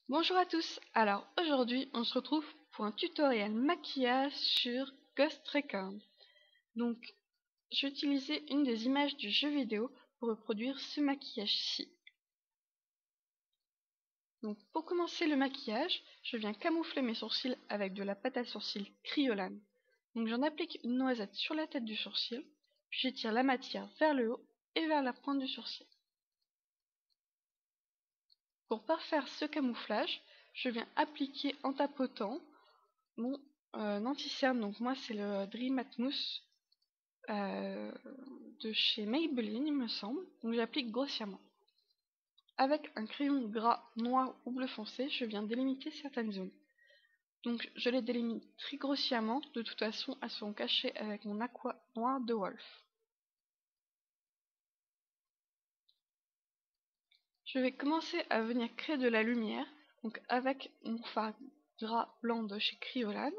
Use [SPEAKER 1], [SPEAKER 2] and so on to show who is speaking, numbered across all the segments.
[SPEAKER 1] Bonjour à tous, alors aujourd'hui on se retrouve pour un tutoriel maquillage sur Ghost Recon. Donc j'ai utilisé une des images du jeu vidéo pour reproduire ce maquillage-ci. Donc pour commencer le maquillage, je viens camoufler mes sourcils avec de la pâte à sourcils Kryolan. Donc j'en applique une noisette sur la tête du sourcil, puis j'étire la matière vers le haut et vers la pointe du sourcil. Pour parfaire ce camouflage, je viens appliquer en tapotant mon anti-cerne. Donc moi c'est le Dream Atmos de chez Maybelline il me semble. Donc j'applique grossièrement. Avec un crayon gras, noir ou bleu foncé, je viens délimiter certaines zones. Donc je les délimite très grossièrement, de toute façon elles seront cachées avec mon aqua noir de Wolf. Je vais commencer à venir créer de la lumière, donc avec mon fard gras blanc de chez Kryolan.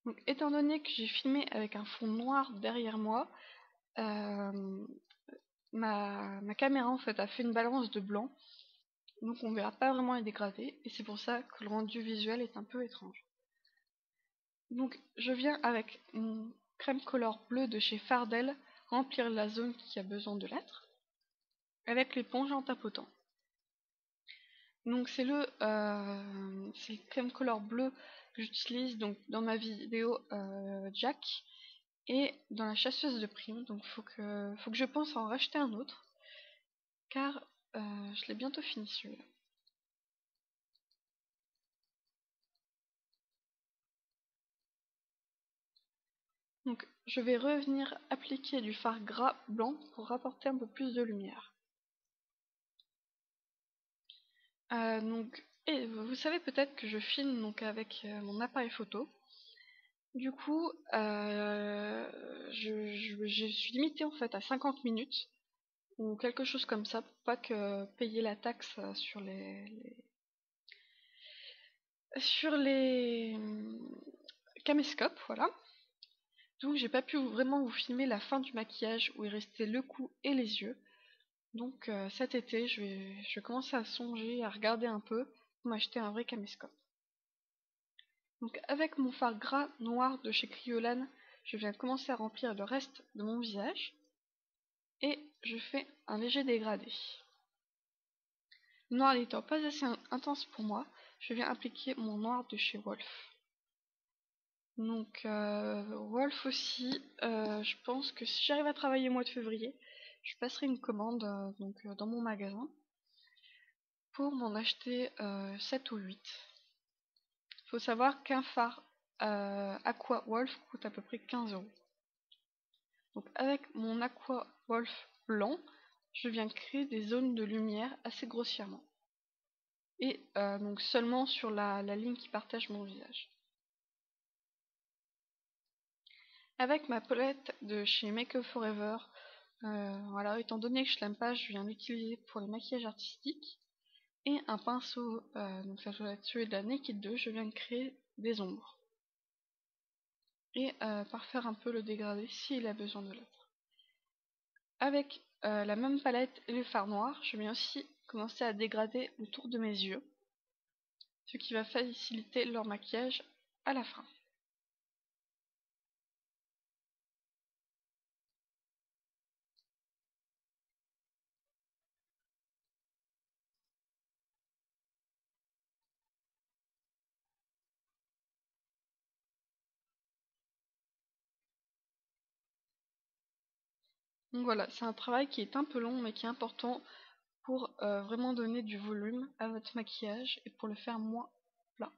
[SPEAKER 1] Donc étant donné que j'ai filmé avec un fond noir derrière moi, ma caméra en fait a fait une balance de blanc, donc on verra pas vraiment les dégradés, et c'est pour ça que le rendu visuel est un peu étrange. Donc je viens avec mon crème color bleu de chez Fardel remplir la zone qui a besoin de l'être, avec l'éponge en tapotant. Donc c'est le crème color bleu que j'utilise donc dans ma vidéo Jack et dans la chasseuse de primes, donc faut que je pense en racheter un autre, car je l'ai bientôt fini celui-là. Donc je vais revenir appliquer du fard gras blanc pour apporter un peu plus de lumière. Et vous savez peut-être que je filme donc avec mon appareil photo. Du coup, je suis limitée en fait à 50 minutes ou quelque chose comme ça pour pas que payer la taxe sur les caméscopes, voilà. Donc j'ai pas pu vraiment vous filmer la fin du maquillage où il restait le cou et les yeux. Donc cet été, je vais commencer à songer, à regarder un peu pour m'acheter un vrai caméscope. Donc avec mon fard gras noir de chez Kryolan, je viens commencer à remplir le reste de mon visage. Et je fais un léger dégradé. Le noir n'étant pas assez intense pour moi, je viens appliquer mon noir de chez Wolf. Donc Wolf aussi, je pense que si j'arrive à travailler au mois de février, je passerai une commande dans mon magasin pour m'en acheter 7 ou 8. Il faut savoir qu'un fard Aqua Wolf coûte à peu près 15 €. Donc avec mon Aqua Wolf blanc, je viens créer des zones de lumière assez grossièrement. Et donc seulement sur la ligne qui partage mon visage. Avec ma palette de chez Make Up For Ever, voilà, étant donné que je l'aime pas, je viens l'utiliser pour les maquillages artistiques. Et un pinceau, donc ça doit être celui de la Naked 2, je viens de créer des ombres. Et parfaire un peu le dégradé s'il a besoin de l'être. Avec la même palette et le fard noir, je viens aussi commencer à dégrader autour de mes yeux, ce qui va faciliter leur maquillage à la fin. Donc voilà, c'est un travail qui est un peu long mais qui est important pour vraiment donner du volume à votre maquillage et pour le faire moins plat.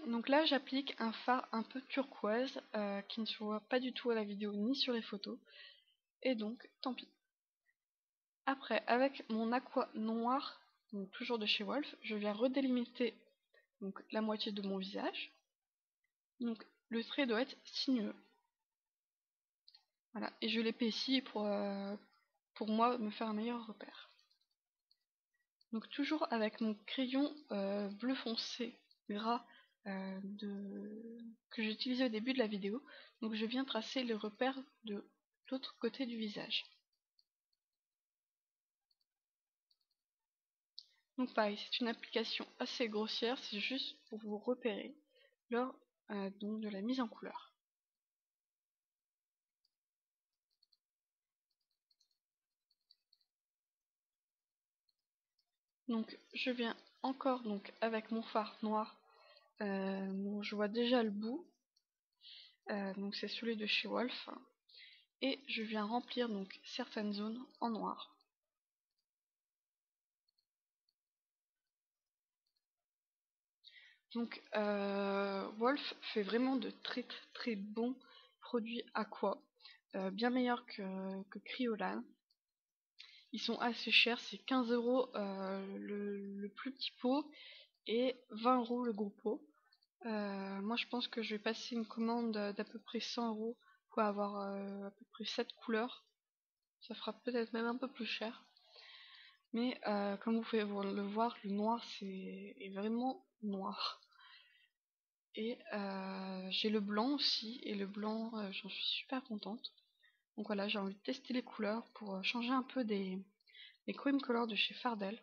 [SPEAKER 1] Donc là j'applique un fard un peu turquoise qui ne se voit pas du tout à la vidéo ni sur les photos, et donc tant pis. Après, avec mon aqua noir, donc toujours de chez Wolf, je viens redélimiter donc la moitié de mon visage. Donc le trait doit être sinueux. Voilà, et je l'épaissis pour moi me faire un meilleur repère. Donc toujours avec mon crayon bleu foncé gras que j'ai utilisé au début de la vidéo. Donc je viens tracer le repère de l'autre côté du visage. Donc pareil, c'est une application assez grossière, c'est juste pour vous repérer lors donc de la mise en couleur. Donc je viens encore donc avec mon fard noir, bon, je vois déjà le bout, donc c'est celui de chez Wolf, et je viens remplir donc certaines zones en noir. Donc Wolf fait vraiment de très bons produits aqua, bien meilleurs que Kryolan. Ils sont assez chers, c'est 15 € le plus petit pot et 20 € le gros pot. Moi je pense que je vais passer une commande d'à peu près 100 € pour avoir à peu près 7 couleurs. Ça fera peut-être même un peu plus cher. Mais comme vous pouvez le voir, le noir est vraiment noir. Et j'ai le blanc aussi, et le blanc j'en suis super contente. Donc voilà, j'ai envie de tester les couleurs pour changer un peu des cream colors de chez Fardel.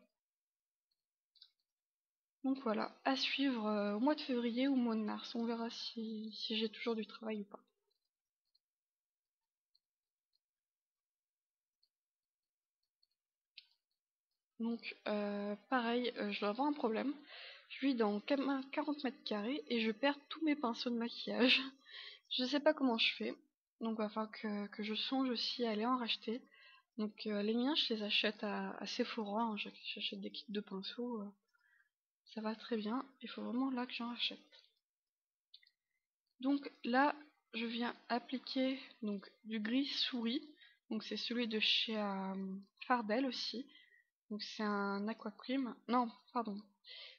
[SPEAKER 1] Donc voilà, à suivre au mois de février ou au mois de mars, on verra si j'ai toujours du travail ou pas. Donc pareil, je dois avoir un problème. Je vis dans 40 mètres carrés et je perds tous mes pinceaux de maquillage. Je sais pas comment je fais. Donc il va falloir que je songe aussi à aller en racheter. Donc les miens je les achète à Sephora, hein. J'achète des kits de pinceaux, ça va très bien. Il faut vraiment là que j'en rachète. Donc là je viens appliquer donc du gris souris. Donc c'est celui de chez Fardel aussi. Donc c'est un aqua cream. Non, pardon.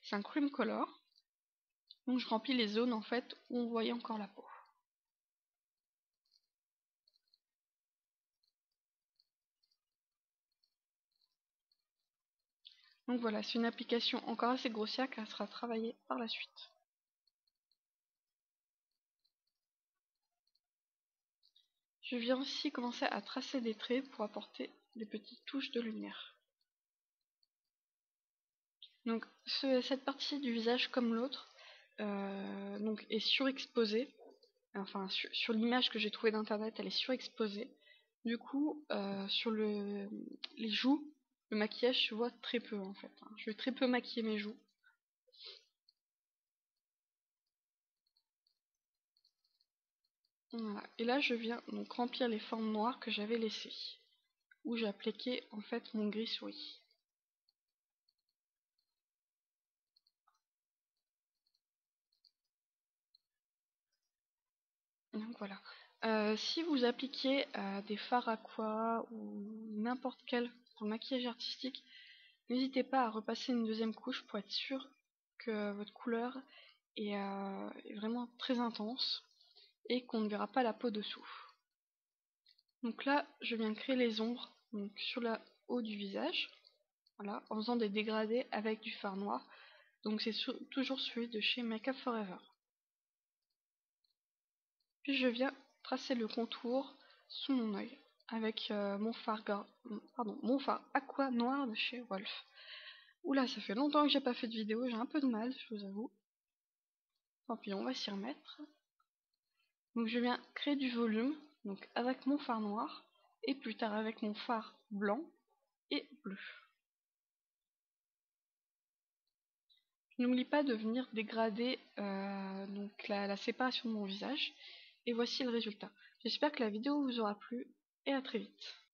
[SPEAKER 1] C'est un cream color. Donc je remplis les zones en fait où on voyait encore la peau. Donc voilà, c'est une application encore assez grossière car elle sera travaillée par la suite. Je viens aussi commencer à tracer des traits pour apporter des petites touches de lumière. Donc cette partie du visage comme l'autre donc est surexposée. Enfin sur l'image que j'ai trouvée d'internet, elle est surexposée. Du coup sur les joues, le maquillage se voit très peu en fait, hein. Je vais très peu maquiller mes joues. Voilà. Et là je viens donc remplir les formes noires que j'avais laissées, où j'ai appliqué en fait mon gris souris. Donc voilà. Si vous appliquez des fards aqua ou n'importe quel pour le maquillage artistique, n'hésitez pas à repasser une deuxième couche pour être sûr que votre couleur est vraiment très intense et qu'on ne verra pas la peau dessous. Donc là, je viens créer les ombres donc sur le haut du visage, voilà, en faisant des dégradés avec du fard noir. Donc c'est toujours celui de chez Make Up Forever. Puis je viens tracer le contour sous mon œil avec mon fard aqua noir de chez Wolf. Oula, ça fait longtemps que j'ai pas fait de vidéo, j'ai un peu de mal, je vous avoue. Tant pis, on va s'y remettre. Donc je viens créer du volume, donc avec mon fard noir, et plus tard avec mon fard blanc et bleu. N'oublie pas de venir dégrader donc la séparation de mon visage. Et voici le résultat. J'espère que la vidéo vous aura plu et à très vite.